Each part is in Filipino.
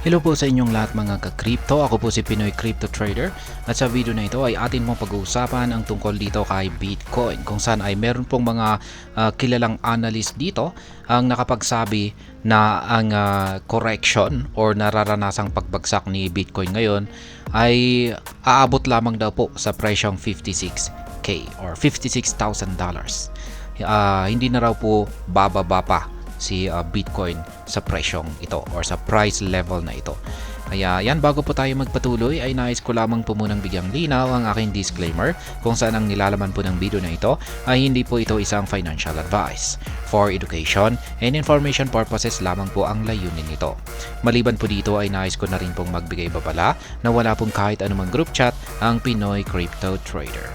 Hello po sa inyong lahat mga ka-crypto. Ako po si Pinoy Crypto Trader at sa video na ito ay atin mong pag-uusapan ang tungkol dito kay Bitcoin, kung saan ay meron pong mga kilalang analyst dito ang nakapagsabi na ang correction or nararanasang pagbagsak ni Bitcoin ngayon ay aabot lamang daw po sa presyong 56K or $56,000. Hindi na raw po bababa pa si Bitcoin sa presyong ito or sa price level na ito. Kaya yan, bago po tayo magpatuloy ay nais ko lamang po munang bigyang linaw ang aking disclaimer kung saan ang nilalaman po ng video na ito ay hindi po ito isang financial advice. For education and information purposes lamang po ang layunin nito. Maliban po dito ay nais ko na rin pong magbigay babala na wala pong kahit anumang group chat ang Pinoy Crypto Trader.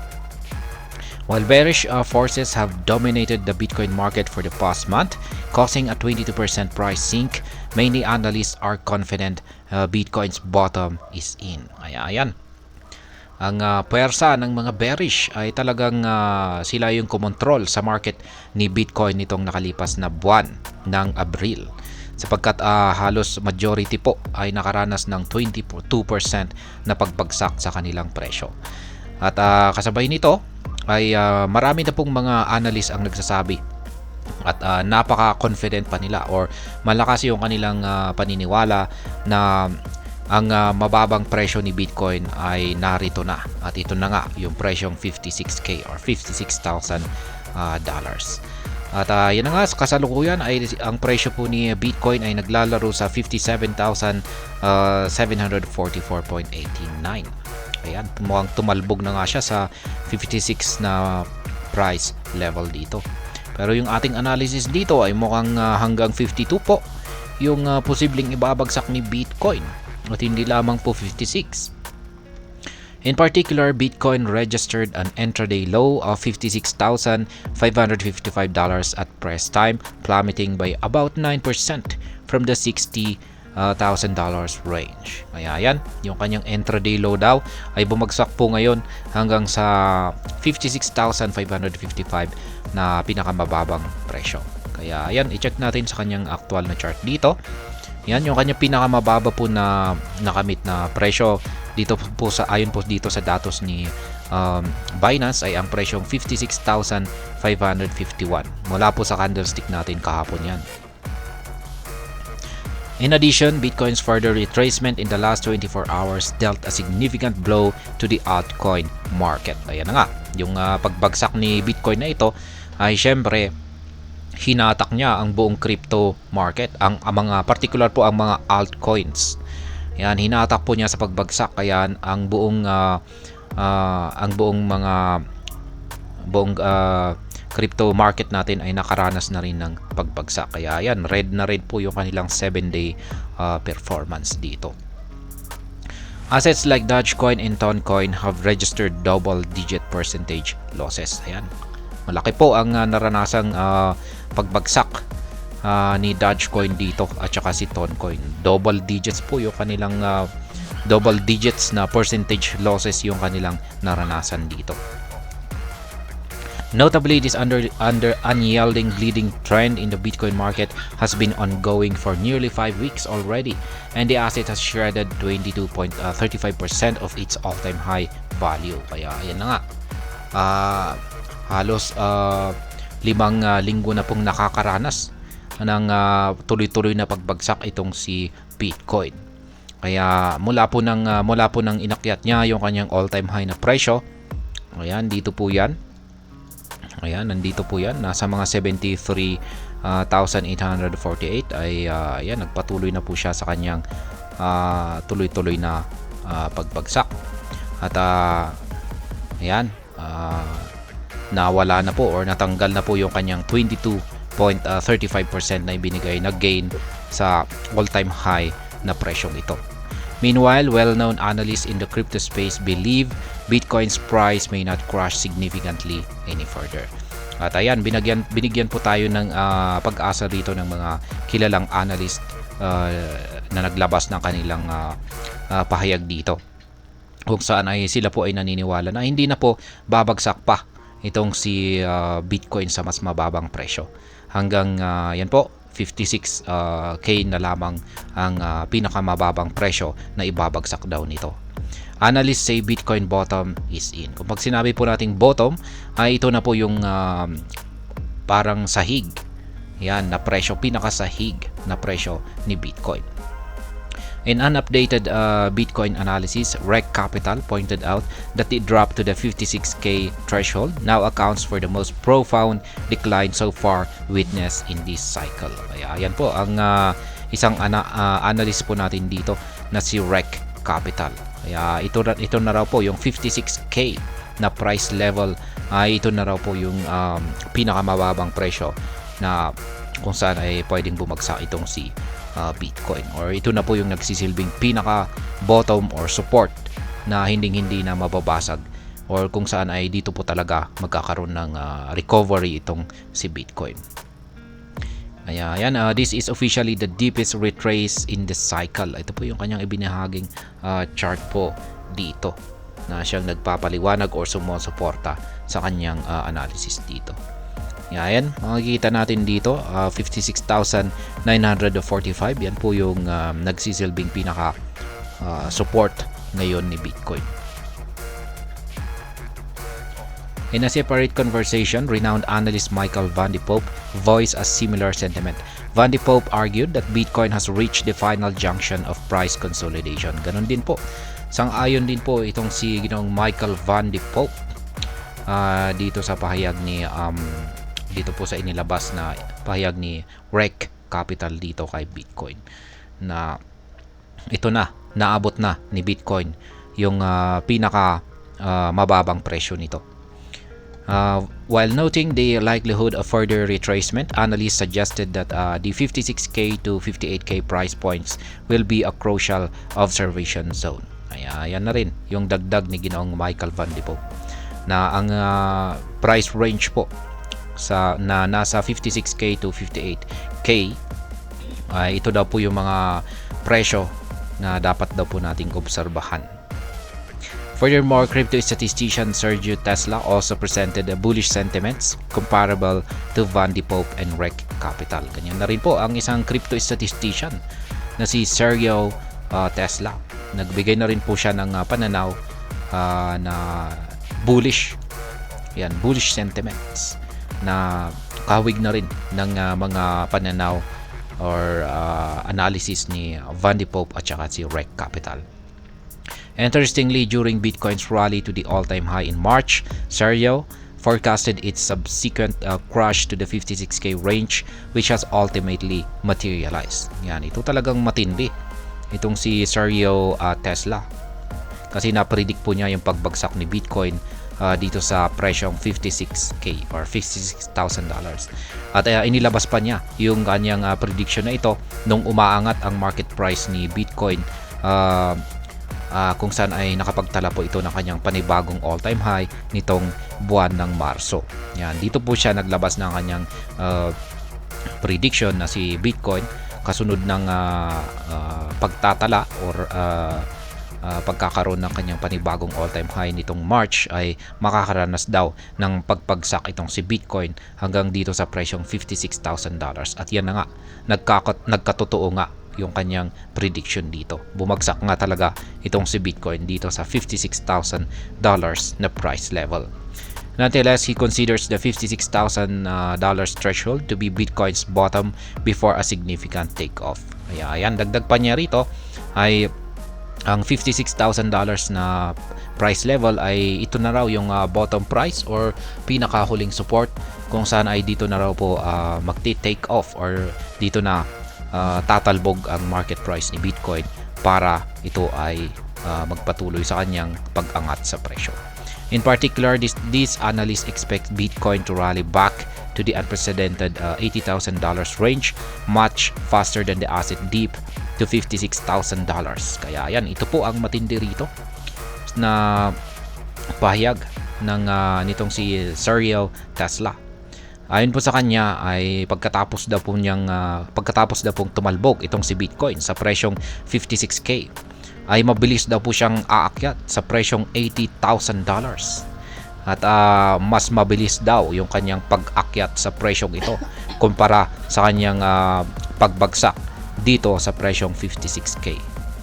While bearish forces have dominated the Bitcoin market for the past month, causing a 22% price sink, many analysts are confident Bitcoin's bottom is in. Ayan. Ang puwersa ng mga bearish ay talagang sila yung kumontrol sa market ni Bitcoin nitong nakalipas na buwan ng Abril. Sapagkat halos majority po ay nakaranas ng 22% na pagbagsak sa kanilang presyo. At kasabay nito ay marami na pong mga analyst ang nagsasabi at napaka-confident pa nila or malakas yung kanilang paniniwala na ang mababang presyo ni Bitcoin ay narito na at ito na nga yung presyong 56K or $56,000. At yan na nga, kasalukuyan ay ang presyo po ni Bitcoin ay naglalaro sa 57,744.89. Ayan, mukhang tumalbog na nga siya sa 56 na price level dito. Pero yung ating analysis dito ay mukhang hanggang 52 po yung posibleng ibabagsak ni Bitcoin at hindi lamang po 56. In particular, Bitcoin registered an intraday low of $56,555 at press time, plummeting by about 9% from the $60,000 range. Kaya yan, yung kanyang intraday low daw ay bumagsak po ngayon hanggang sa 56,555 na pinakamababang presyo. Kaya yan, i-check natin sa kanyang actual na chart dito. Yan, yung kanyang pinakamababa po na nakamit na presyo dito po sa ayon po dito sa datos ni Binance ay ang presyong 56,551 mula po sa candlestick natin kahapon yan. In addition, Bitcoin's further retracement in the last 24 hours dealt a significant blow to the altcoin market. Ayan na nga, yung pagbagsak ni Bitcoin na ito ay syempre hinatak niya ang buong crypto market, ang mga particular po ang mga altcoins. Yan, hinatak po niya sa pagbagsak kaya ang buong crypto market natin ay nakaranas na rin ng pagbagsak. Kaya yan, red na red po yung kanilang 7-day performance dito. Assets like Dogecoin and Toncoin have registered double-digit percentage losses. Ayan, malaki po ang naranasang pagbagsak ni Dogecoin dito at saka si Toncoin. Double digits po yung kanilang double digits na percentage losses yung kanilang naranasan dito. Notably, this unyielding bleeding trend in the Bitcoin market has been ongoing for nearly 5 weeks already, and the asset has shredded 22.35% of its all-time high value. Kaya ayan na nga, halos 5 linggo na pong nakakaranas ng tuloy-tuloy na pagbagsak itong si Bitcoin. Kaya mula po ng inakyat niya yung kanyang all-time high na presyo, ayan, dito po yan. Ayan, nandito po yan. Nasa mga 73,848 ay ayan, nagpatuloy na po siya sa kanyang tuloy-tuloy na pagbagsak. At ayan, nawala na po or natanggal na po yung kanyang 22.35% na ibinigay na gain sa all-time high na presyong ito. Meanwhile, well-known analysts in the crypto space believe Bitcoin's price may not crash significantly any further. At ayan, binigyan po tayo ng pag-asa rito ng mga kilalang analyst na naglabas ng kanilang pahayag dito. Kung saan ay sila po ay naniniwala na hindi na po babagsak pa itong si Bitcoin sa mas mababang presyo. Hanggang yan po, 56K na lamang ang pinakamababang presyo na ibabagsak daw nito. Analysts say Bitcoin bottom is in. Kung pag sinabi po nating bottom, ay ito na po yung parang sahig. Yan, na presyo, pinakasahig na presyo ni Bitcoin. In an updated Bitcoin analysis, Rec Capital pointed out that the drop to the 56K threshold now accounts for the most profound decline so far witnessed in this cycle. Kaya yan po ang isang analyst po natin dito na si Rec Capital. Kaya ito na raw po yung 56K na price level, ito na raw po yung pinakamababang presyo na kung saan ay pwedeng bumagsak itong si Bitcoin, or ito na po yung nagsisilbing pinaka bottom or support na hindi na mababasag, or kung saan ay dito po talaga magkakaroon ng recovery itong si Bitcoin. Ayan, this is officially the deepest retrace in the cycle. Ito po yung kanyang ibinahaging chart po dito na siyang nagpapaliwanag or sumusuporta sa kanyang analysis dito. Yan, makikita natin dito 56,945. Yan po yung nagsisilbing pinaka support ngayon ni Bitcoin. In a separate conversation, renowned analyst Michael Van de Poppe voiced a similar sentiment. Van de Poppe argued that Bitcoin has reached the final junction of price consolidation. Ganon din po. Sang-ayon din po itong si Michael Van de Poppe dito sa pahayag ni dito po sa inilabas na pahayag ni Rec Capital dito kay Bitcoin, na ito na, naabot na ni Bitcoin yung pinaka mababang presyo nito. While noting the likelihood of further retracement, analysts suggested that the 56K to 58K price points will be a crucial observation zone. Ayan na rin yung dagdag ni Ginoong Michael Van de Poppe, na ang price range po na nasa 56K to 58K ito daw po yung mga presyo na dapat daw po nating obserbahan. Furthermore, crypto statistician Sergio Tesla also presented bullish sentiments comparable to Van de Poppe and Rec Capital. Ganyan na rin po ang isang crypto statistician na si Sergio Tesla. Nagbigay na rin po siya ng pananaw na bullish. Yan, bullish sentiments na kahawig na rin ng mga pananaw or analysis ni Van de Poppe at saka si Rec Capital. Interestingly, during Bitcoin's rally to the all-time high in March, Sergio forecasted its subsequent crash to the 56K range, which has ultimately materialized. Yan, ito talagang matindi itong si Sergio Tesla, kasi na-predict po niya yung pagbagsak ni Bitcoin dito sa presyong 56K or $56,000. At inilabas pa niya yung kanyang prediction na ito nung umaangat ang market price ni Bitcoin, kung saan ay nakapagtala po ito ng kanyang panibagong all-time high nitong buwan ng Marso. Yan, dito po siya naglabas ng kanyang prediction na si Bitcoin kasunod ng pagtatala or pagkakaroon ng kanyang panibagong all-time high nitong March ay makakaranas daw ng pagpagsak itong si Bitcoin hanggang dito sa presyong $56,000. At yan na nga, nagkatotoo nga yung kanyang prediction dito. Bumagsak nga talaga itong si Bitcoin dito sa $56,000 na price level. Nonetheless, he considers the $56,000 threshold to be Bitcoin's bottom before a significant takeoff. Ayan, dagdag pa niya rito ay ang $56,000 na price level ay ito na raw yung bottom price or pinakahuling support, kung saan ay dito na raw po magti-take off or dito na tatalbog ang market price ni Bitcoin para ito ay magpatuloy sa kanyang pag-angat sa presyo. In particular, these analysts expect Bitcoin to rally back to the unprecedented $80,000 range much faster than the asset dip to $56,000. Kaya yan, ito po ang matindi rito na pahayag ng nitong si Sergio Tesla. Ayon po sa kanya ay pagkatapos daw pong tumalbog itong si Bitcoin sa presyong 56K ay mabilis daw po siyang aakyat sa presyong $80,000. at mas mabilis daw yung kanyang pag-akyat sa presyong ito kumpara sa kanyang pagbagsak dito sa presyong 56K.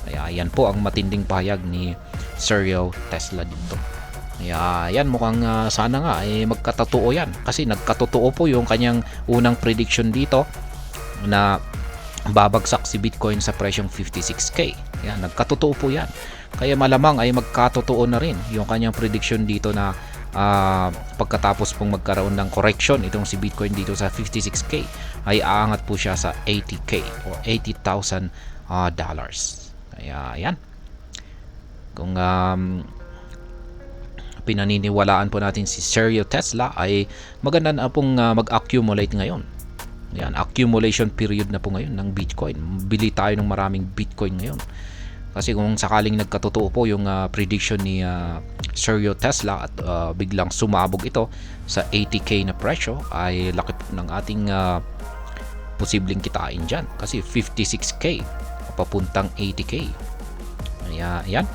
Kaya yan po ang matinding pahayag ni Sergio Tesla dito. Kaya yan, mukhang sana nga magkatotoo yan, kasi nagkatotoo po yung kanyang unang prediction dito na babagsak si Bitcoin sa presyong 56K. Yan, nagkatotoo po yan. Kaya malamang ay magkatotoo na rin yung kanyang prediction dito na pagkatapos pong magkaroon ng correction itong si Bitcoin dito sa 56K ay aangat po siya sa 80K o $80,000. Kaya yan, kung pinaniniwalaan po natin si Sergio Tesla ay maganda na pong mag-accumulate ngayon. Yan, accumulation period na po ngayon ng Bitcoin. Bili tayo ng maraming Bitcoin ngayon. Kasi kung sakaling nagkatotoo po yung prediction ni Sergio Tesla at biglang sumabog ito sa 80K na presyo, ay laki po ng ating posibleng kitain dyan. Kasi 56K papuntang 80K. Kaya yan.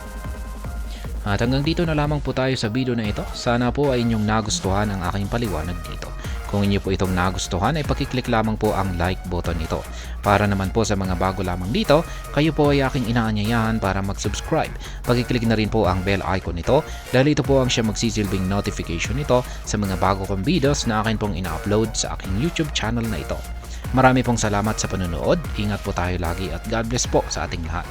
At hanggang dito na lamang po tayo sa video na ito. Sana po ay inyong nagustuhan ang aking paliwanag dito. Kung inyo po itong nagustuhan ay pakiclick lamang po ang like button ito. Para naman po sa mga bago lamang dito, kayo po ay aking inaanyayahan para mag-subscribe. Pakiclick na rin po ang bell icon nito dahil ito po ang siya magsisilbing notification nito sa mga bago kong videos na akin pong ina-upload sa aking YouTube channel na ito. Marami pong salamat sa panonood. Ingat po tayo lagi at God bless po sa ating lahat.